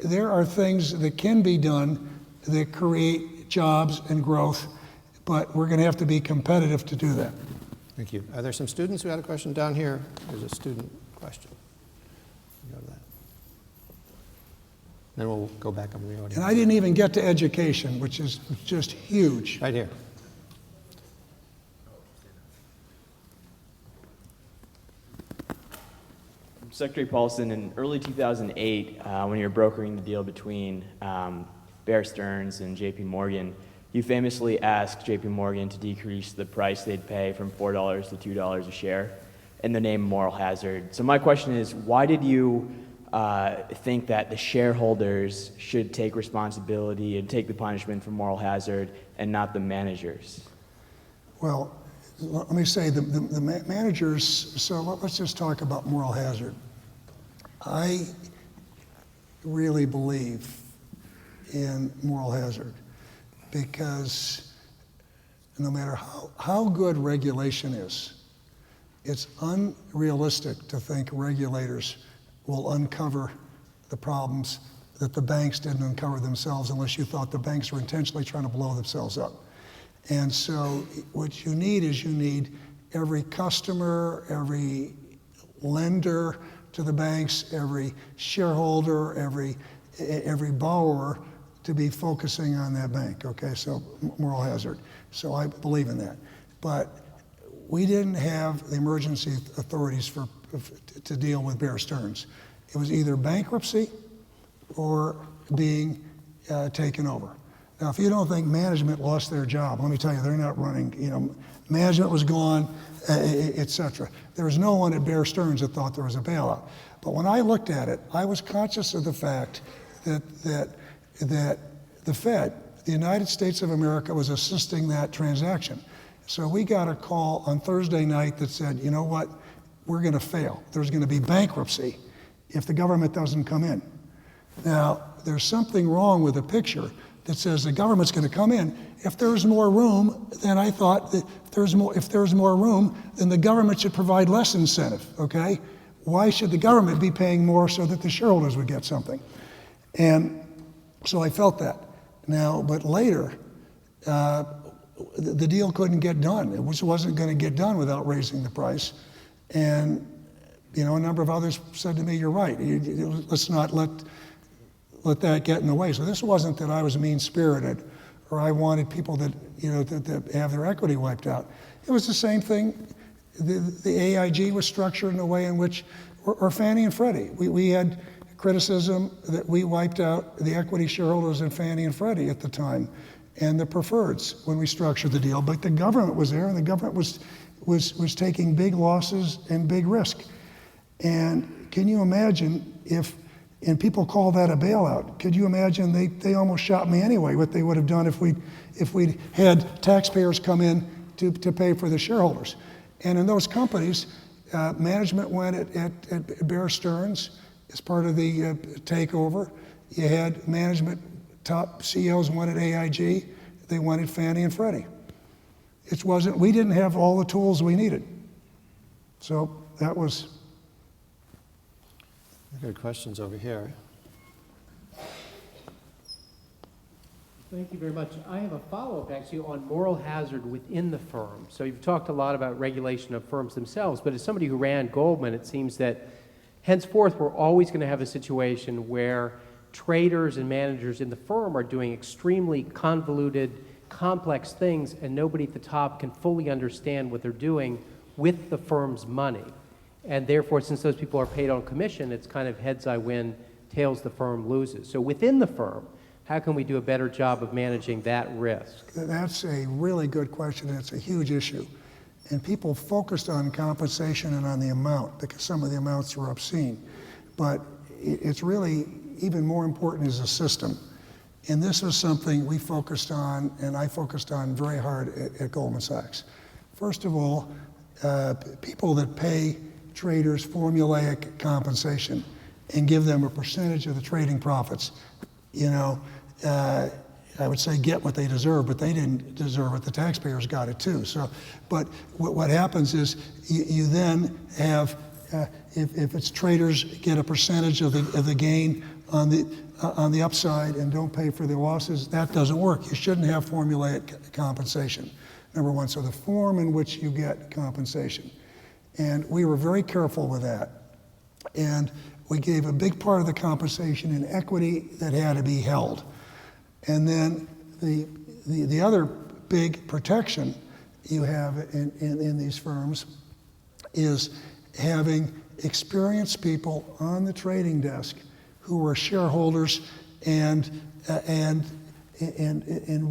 there are things that can be done that create jobs and growth, but we're going to have to be competitive to do that. Thank you. Are there some students who had a question down here? There's a student question. Go to that. Then we'll go back up in the audience. And I didn't even get to education, which is just huge. Right here. Secretary Paulson, in early 2008, when you were brokering the deal between Bear Stearns and J.P. Morgan, you famously asked J.P. Morgan to decrease the price they'd pay from $4 to $2 a share in the name of moral hazard. So my question is, why did you think that the shareholders should take responsibility and take the punishment for moral hazard and not the managers? Well, let me say the managers, so let's just talk about moral hazard. I really believe in moral hazard because no matter how good regulation is, it's unrealistic to think regulators will uncover the problems that the banks didn't uncover themselves unless you thought the banks were intentionally trying to blow themselves up. And so what you need is every customer, every lender to the banks, every shareholder, every borrower to be focusing on that bank, okay? So moral hazard. So I believe in that. But we didn't have the emergency authorities to deal with Bear Stearns. It was either bankruptcy or being taken over. Now, if you don't think management lost their job, let me tell you, they're not running, management was gone, et cetera. There was no one at Bear Stearns that thought there was a bailout. But when I looked at it, I was conscious of the fact that the Fed, the United States of America, was assisting that transaction. So we got a call on Thursday night that said, you know what, we're going to fail. There's going to be bankruptcy if the government doesn't come in. Now, there's something wrong with the picture that says the government's going to come in. If there's more room, then I thought that if there's more room, then the government should provide less incentive, okay? Why should the government be paying more so that the shareholders would get something? And so I felt that. Now, but later, the deal couldn't get done. It wasn't going to get done without raising the price. And, a number of others said to me, you're right. Let's not let that get in the way. So this wasn't that I was mean-spirited or I wanted people that have their equity wiped out. It was the same thing. The AIG was structured in a way in which, or Fannie and Freddie. We had criticism that we wiped out the equity shareholders in Fannie and Freddie at the time and the preferreds when we structured the deal. But the government was there, and the government was taking big losses and big risk. And can you imagine and people call that a bailout. Could you imagine they almost shot me anyway, what they would have done if we'd had taxpayers come in to pay for the shareholders. And in those companies, management went at Bear Stearns as part of the takeover. You had management, top CEOs went at AIG. They went at Fannie and Freddie. We didn't have all the tools we needed. So that was. Good questions over here. Thank you very much. I have a follow-up actually on moral hazard within the firm. So you've talked a lot about regulation of firms themselves, but as somebody who ran Goldman, it seems that henceforth we're always going to have a situation where traders and managers in the firm are doing extremely convoluted, complex things, and nobody at the top can fully understand what they're doing with the firm's money. And therefore, since those people are paid on commission, it's kind of heads I win, tails the firm loses. So within the firm, how can we do a better job of managing that risk? That's a really good question, and it's a huge issue. And people focused on compensation and on the amount because some of the amounts were obscene. But it's really even more important is the system. And this was something we focused on, and I focused on very hard at Goldman Sachs. First of all, people that pay traders formulaic compensation and give them a percentage of the trading profits, I would say get what they deserve, but they didn't deserve it. The taxpayers got it too. So, but what happens is you then have, if it's traders get a percentage of the gain on the upside and don't pay for the losses, that doesn't work. You shouldn't have formulaic compensation, number one. So the form in which you get compensation. And we were very careful with that. And we gave a big part of the compensation in equity that had to be held. And then the other big protection you have in these firms is having experienced people on the trading desk who were shareholders and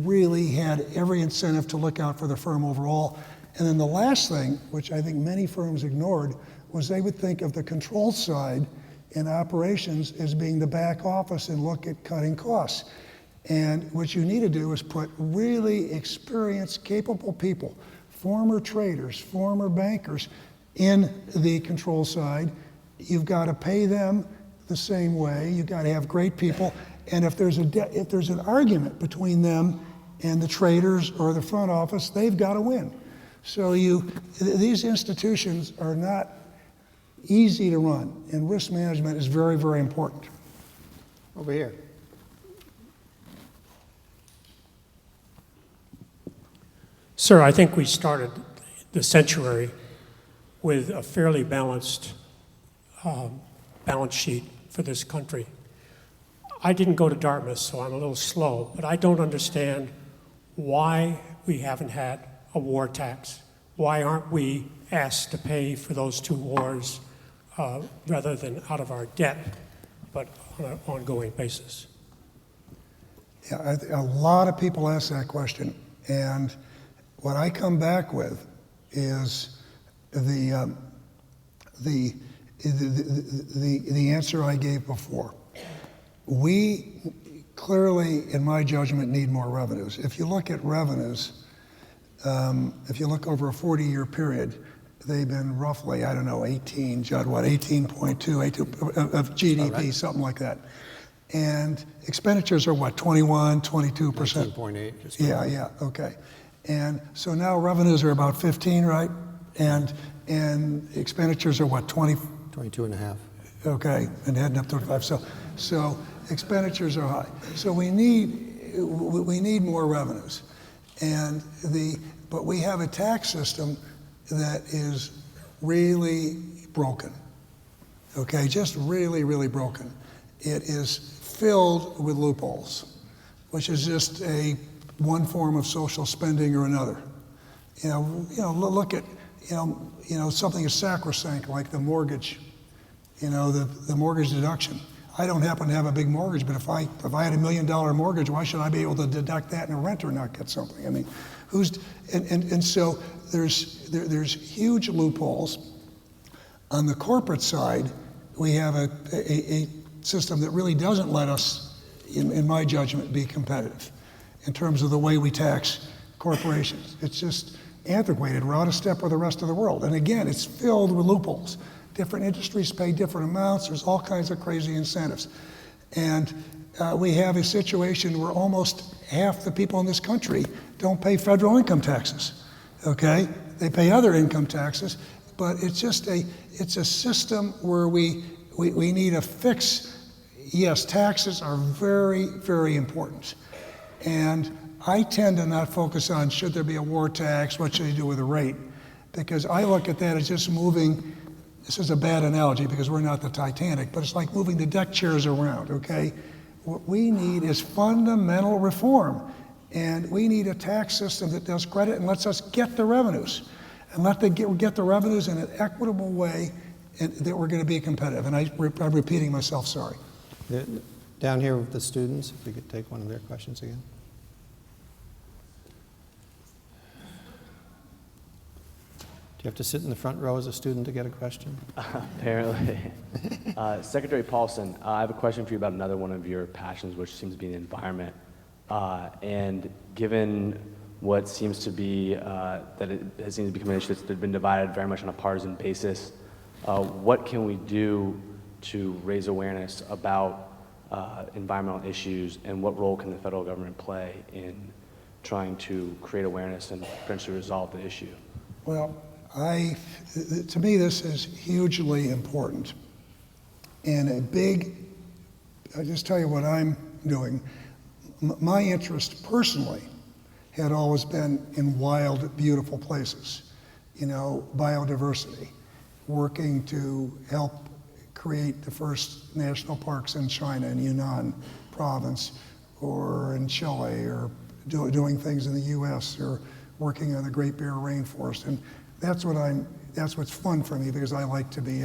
really had every incentive to look out for the firm overall. And then the last thing, which I think many firms ignored, was they would think of the control side in operations as being the back office and look at cutting costs. And what you need to do is put really experienced, capable people, former traders, former bankers, in the control side. You've got to pay them the same way. You've got to have great people. And if there's an argument between them and the traders or the front office, they've got to win. So these institutions are not easy to run, and risk management is very, very important. Over here. Sir, I think we started the century with a fairly balanced balance sheet for this country. I didn't go to Dartmouth, so I'm a little slow, but I don't understand why we haven't had a war tax. Why aren't we asked to pay for those two wars rather than out of our debt, but on an ongoing basis? Yeah, a lot of people ask that question, and what I come back with is the answer I gave before. We clearly, in my judgment, need more revenues. If you look at revenues, if you look over a 40-year period, they've been roughly, 18, Judd, 18.2 of GDP, right. Something like that. And expenditures are 21, 22%? 19.8. Yeah, okay. And so now revenues are about 15, right? And expenditures are 20? 22 and a half. Okay, and heading up to 25. So expenditures are high. So we need more revenues. But we have a tax system that is really broken. Okay, just really, really broken. It is filled with loopholes, which is just one form of social spending or another. Look at something as sacrosanct like the mortgage. The mortgage deduction. I don't happen to have a big mortgage, but if I had $1 million mortgage, why should I be able to deduct that in a rent or not get something? I mean, so there's huge loopholes. On the corporate side, we have a system that really doesn't let us, in my judgment, be competitive in terms of the way we tax corporations. It's just antiquated. We're out of step with the rest of the world. And again, it's filled with loopholes. Different industries pay different amounts. There's all kinds of crazy incentives. And we have a situation where almost half the people in this country don't pay federal income taxes, okay? They pay other income taxes, but it's a system where we need a fix. Yes, taxes are very, very important. And I tend to not focus on should there be a war tax, what should you do with the rate? Because I look at that as just moving. This is a bad analogy because we're not the Titanic, but it's like moving the deck chairs around, okay? What we need is fundamental reform. And we need a tax system that does credit and lets us get the revenues. And get the revenues in an equitable way that we're going to be competitive. And I'm repeating myself, sorry. Down here with the students, if we could take one of their questions again. Do you have to sit in the front row as a student to get a question? Apparently. Secretary Paulson, I have a question for you about another one of your passions, which seems to be the environment. And given what seems to be, that it has seemed to become an issue that's been divided very much on a partisan basis, what can we do to raise awareness about environmental issues, and what role can the federal government play in trying to create awareness and potentially resolve the issue? Well, to me, this is hugely important. And I'll just tell you what I'm doing. My interest personally had always been in wild, beautiful places, biodiversity, working to help create the first national parks in China, in Yunnan province, or in Chile, or doing things in the US, or working on the Great Barrier Rainforest. And that's what's fun for me, because I like to be,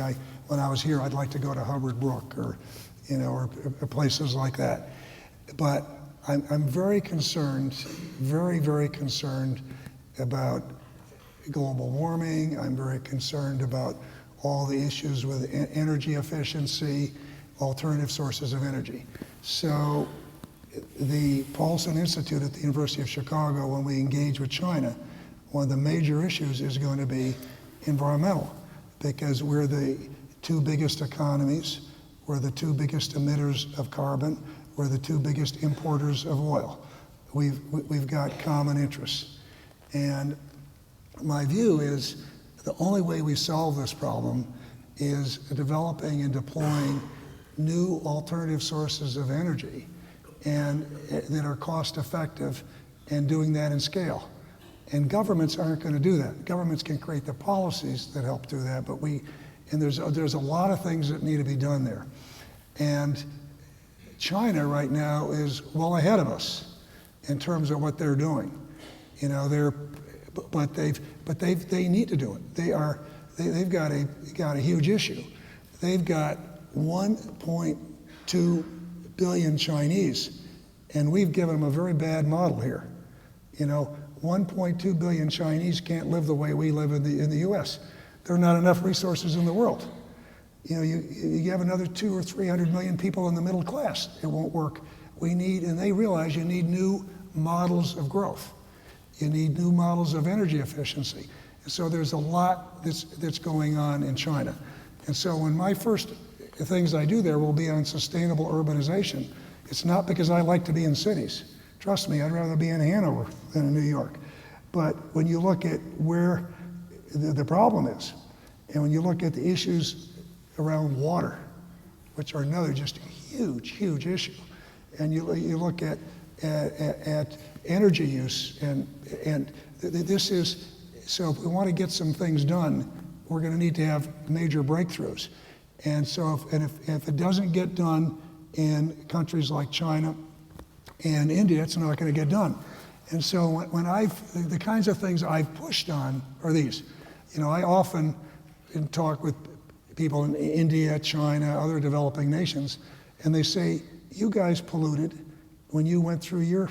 when I was here, I'd like to go to Hubbard Brook or places like that. But I'm very concerned, very, very concerned about global warming. I'm very concerned about all the issues with energy efficiency, alternative sources of energy. So the Paulson Institute at the University of Chicago, when we engage with China, one of the major issues is going to be environmental, because we're the two biggest economies, we're the two biggest emitters of carbon, we're the two biggest importers of oil. We've got common interests. And my view is the only way we solve this problem is developing and deploying new alternative sources of energy and that are cost effective, and doing that in scale. And governments aren't going to do that. Governments can create the policies that help do that, but there's a lot of things that need to be done there. And China right now is well ahead of us in terms of what they're doing. But they need to do it. They've got a huge issue. They've got 1.2 billion Chinese, and we've given them a very bad model here. 1.2 billion Chinese can't live the way we live in the U.S. There are not enough resources in the world. You have another 200 or 300 million people in the middle class. It won't work. And they realize you need new models of growth. You need new models of energy efficiency. And so there's a lot that's going on in China. And so when my first things I do there will be on sustainable urbanization, it's not because I like to be in cities. Trust me, I'd rather be in Hanover than in New York. But when you look at where the problem is, and when you look at the issues around water, which are another just huge, huge issue, and you look at energy use, and this is, so if we want to get some things done, we're going to need to have major breakthroughs. And so if it doesn't get done in countries like China and India, it's not going to get done. And so when the kinds of things I've pushed on are these. I often talk with people in India, China, other developing nations, and they say, you guys polluted when you went through your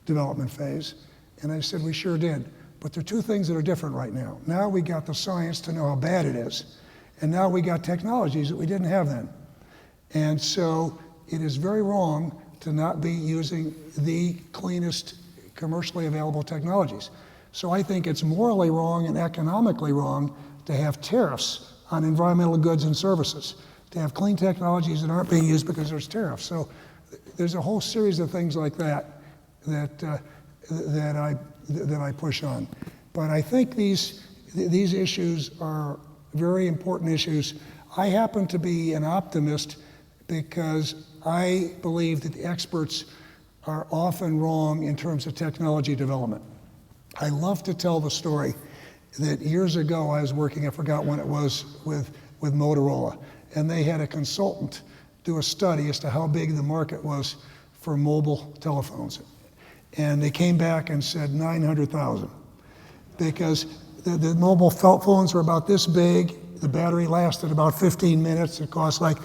development phase. And I said, we sure did. But there are two things that are different right now. Now we got the science to know how bad it is. And now we got technologies that we didn't have then. And so it is very wrong to not be using the cleanest commercially available technologies. So I think it's morally wrong and economically wrong to have tariffs on environmental goods and services, to have clean technologies that aren't being used because there's tariffs. So there's a whole series of things like that I push on. But I think these issues are very important issues. I happen to be an optimist because I believe that the experts are often wrong in terms of technology development. I love to tell the story that years ago I was working, I forgot when it was, with Motorola, and they had a consultant do a study as to how big the market was for mobile telephones. And they came back and said 900,000, because the mobile phones were about this big, the battery lasted about 15 minutes, it cost like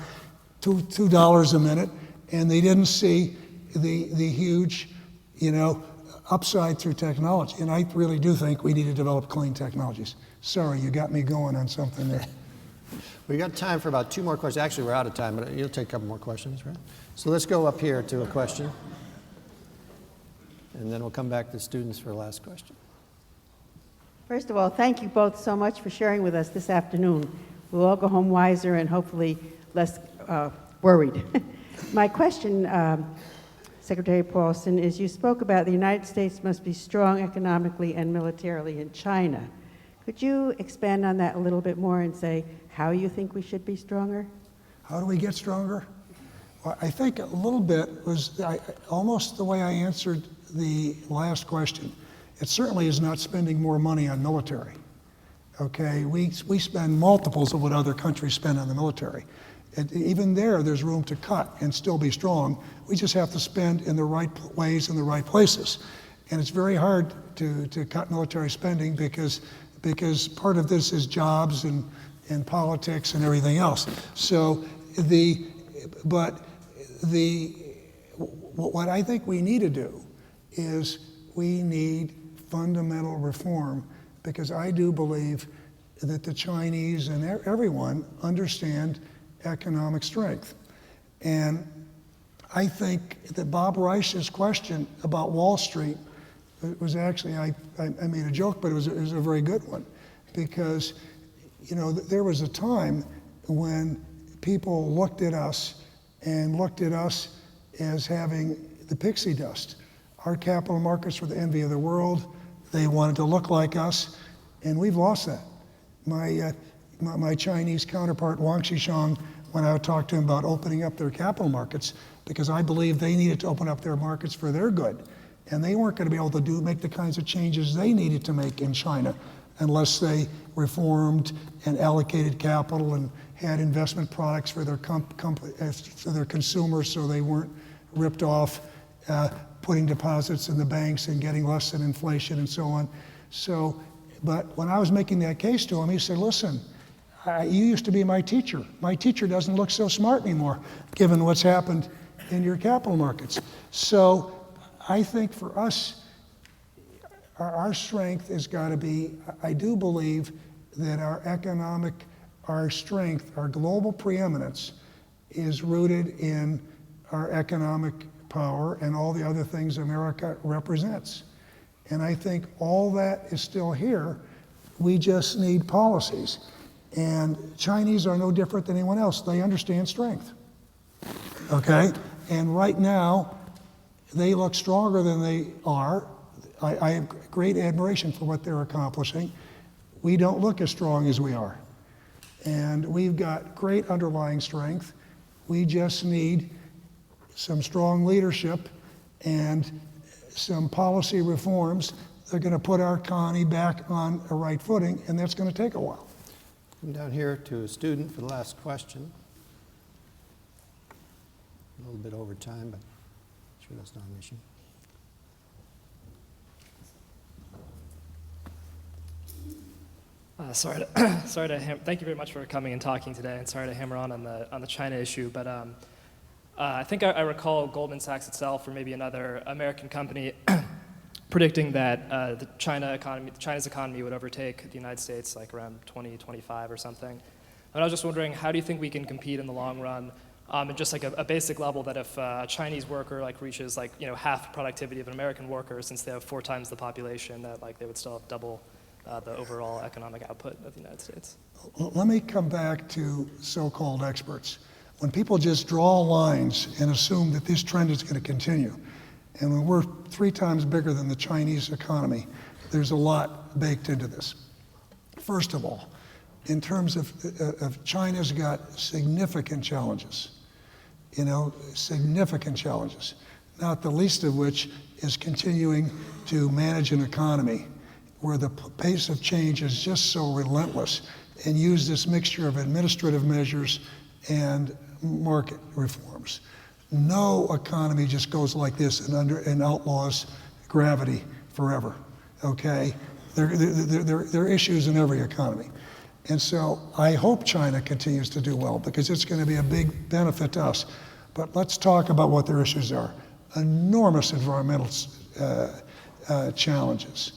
$2 a minute, and they didn't see the huge, upside through technology. And I really do think we need to develop clean technologies. Sorry, you got me going on something there. We got time for about 2 more questions. Actually, we're out of time, but you'll take a couple more questions, right? So let's go up here to a question. And then we'll come back to students for the last question. First of all, thank you both so much for sharing with us this afternoon. We'll all go home wiser and hopefully less worried. My question, Secretary Paulson, is you spoke about the United States must be strong economically and militarily in China. Could you expand on that a little bit more and say how you think we should be stronger? How do we get stronger? Well, I think a little bit was almost the way I answered the last question. It certainly is not spending more money on military. Okay, we spend multiples of what other countries spend on the military. And even there's room to cut and still be strong. We just have to spend in the right ways in the right places. And it's very hard to cut military spending because part of this is jobs and politics and everything else. So what I think we need to do is we need fundamental reform, because I do believe that the Chinese and everyone understand economic strength. And I think that Bob Reich's question about Wall Street was actually, I made a joke, but it was a very good one, because there was a time when people looked at us as having the pixie dust. Our capital markets were the envy of the world. They wanted to look like us, and we've lost that. My Chinese counterpart, Wang Xishan, when I would talk to him about opening up their capital markets, because I believe they needed to open up their markets for their good. And they weren't going to be able to make the kinds of changes they needed to make in China unless they reformed and allocated capital and had investment products for their for their consumers, so they weren't ripped off, putting deposits in the banks and getting less than inflation and so on. But when I was making that case to him, he said, listen, you used to be my teacher. My teacher doesn't look so smart anymore, given what's happened in your capital markets. So I think for us, our strength has got to be, I do believe that our strength, our global preeminence is rooted in our economic power and all the other things America represents. And I think all that is still here. We just need policies. And Chinese are no different than anyone else. They understand strength. Okay? And right now, they look stronger than they are. I have great admiration for what they're accomplishing. We don't look as strong as we are. And we've got great underlying strength. We just need some strong leadership and some policy reforms that are going to put our economy back on a right footing, and that's going to take a while. Come down here to a student for the last question. A little bit over time, but I'm sure that's not an issue. Thank you very much for coming and talking today, and sorry to hammer on the China issue, but I think I recall Goldman Sachs itself, or maybe another American company, predicting that China's economy would overtake the United States like around 2025 or something. And I was just wondering, how do you think we can compete in the long run? And just like a basic level, that if a Chinese worker like reaches like half the productivity of an American worker, since they have 4 times the population, that like they would still have double the overall economic output of the United States. Let me come back to so-called experts. When people just draw lines and assume that this trend is going to continue, and when we're 3 times bigger than the Chinese economy, there's a lot baked into this. First of all, in terms of China's got significant challenges, significant challenges, not the least of which is continuing to manage an economy where the pace of change is just so relentless, and use this mixture of administrative measures and market reforms. No economy just goes like this and outlaws gravity forever, okay? There are issues in every economy. And so I hope China continues to do well, because it's going to be a big benefit to us. But let's talk about what their issues are. Enormous environmental challenges.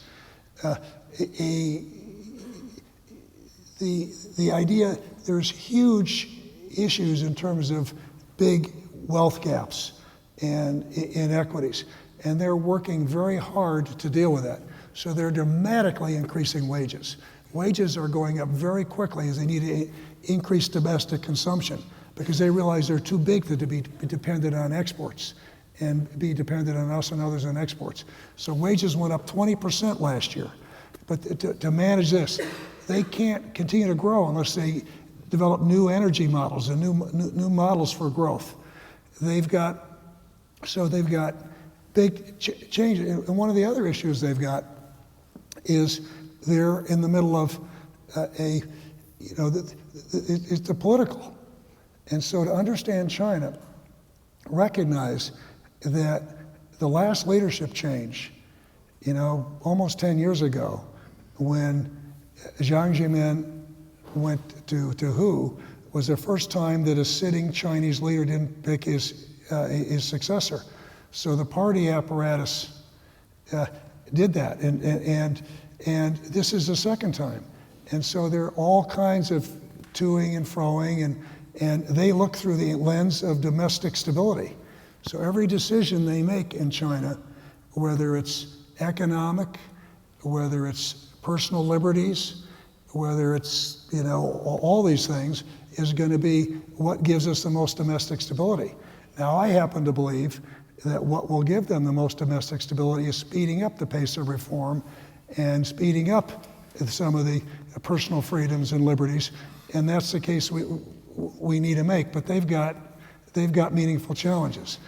The idea, there's huge issues in terms of big wealth gaps and inequities, and they're working very hard to deal with that. So they're dramatically increasing wages. Wages are going up very quickly as they need to increase domestic consumption, because they realize they're too big to be dependent on exports and be dependent on us and others on exports. So wages went up 20% last year. But to manage this, they can't continue to grow unless they develop new energy models and new models for growth. They've got big changes. And one of the other issues they've got is they're in the middle of it's the political. And so to understand China, recognize that the last leadership change, almost 10 years ago, when Jiang Zemin went to WHO, was the first time that a sitting Chinese leader didn't pick his successor. So the party apparatus did that, and this is the second time. And so there are all kinds of toing and froing, and they look through the lens of domestic stability. So every decision they make in China, whether it's economic, whether it's personal liberties, whether it's, all these things, is going to be what gives us the most domestic stability. Now, I happen to believe that what will give them the most domestic stability is speeding up the pace of reform and speeding up some of the personal freedoms and liberties, and that's the case we need to make. But they've got meaningful challenges.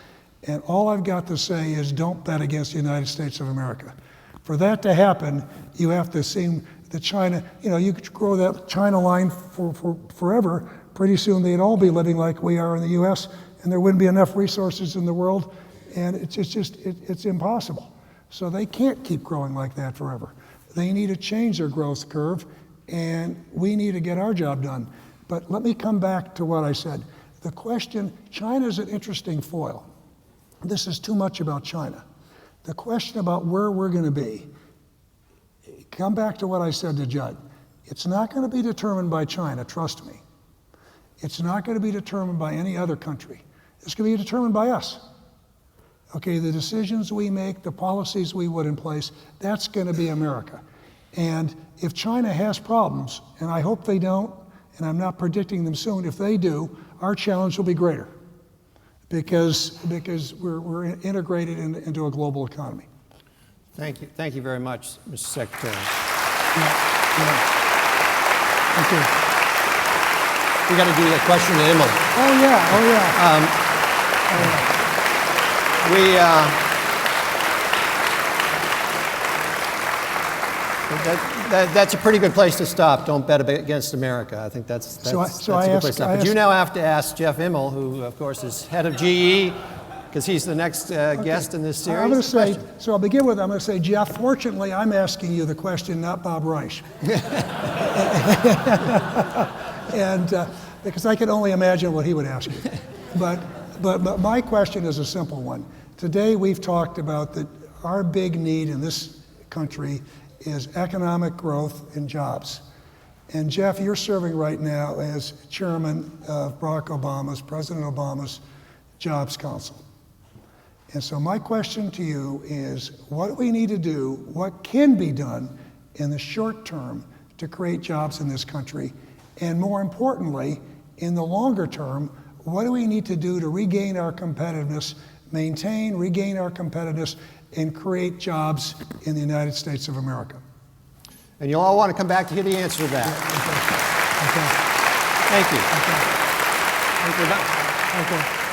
And all I've got to say is, don't bet against the United States of America. For that to happen, you have to assume that China, you could grow that China line for forever. Pretty soon they'd all be living like we are in the US, and there wouldn't be enough resources in the world, and it's impossible. So they can't keep growing like that forever. They need to change their growth curve, and we need to get our job done. But let me come back to what I said. The question, China's an interesting foil. This is too much about China. The question about where we're going to be, come back to what I said to Judd. It's not going to be determined by China, trust me. It's not going to be determined by any other country. It's going to be determined by us. Okay, the decisions we make, the policies we put in place, that's going to be America. And if China has problems, and I hope they don't, and I'm not predicting them soon, if they do, our challenge will be greater. Because we're integrated into a global economy. Thank you very much, Mr. Secretary. Thank you. We got to do a question to Emily. Oh yeah. That's a pretty good place to stop. Don't bet against America. I think that's a good place to stop. But you now have to ask Jeff Immel, who, of course, is head of GE, because he's the next guest in this series. I'm going to say, so I'll begin with, I'm going to say, Jeff, fortunately, I'm asking you the question, not Bob Reich. And because I can only imagine what he would ask you. But my question is a simple one. Today we've talked about that our big need in this country is economic growth and jobs. And Jeff, you're serving right now as chairman of President Obama's Jobs Council. And so my question to you is, what do we need to do, what can be done in the short term to create jobs in this country? And more importantly, in the longer term, what do we need to do to regain our competitiveness, regain our competitiveness, and create jobs in the United States of America? And you'll all want to come back to hear the answer to that. Thank you. Thank you very much.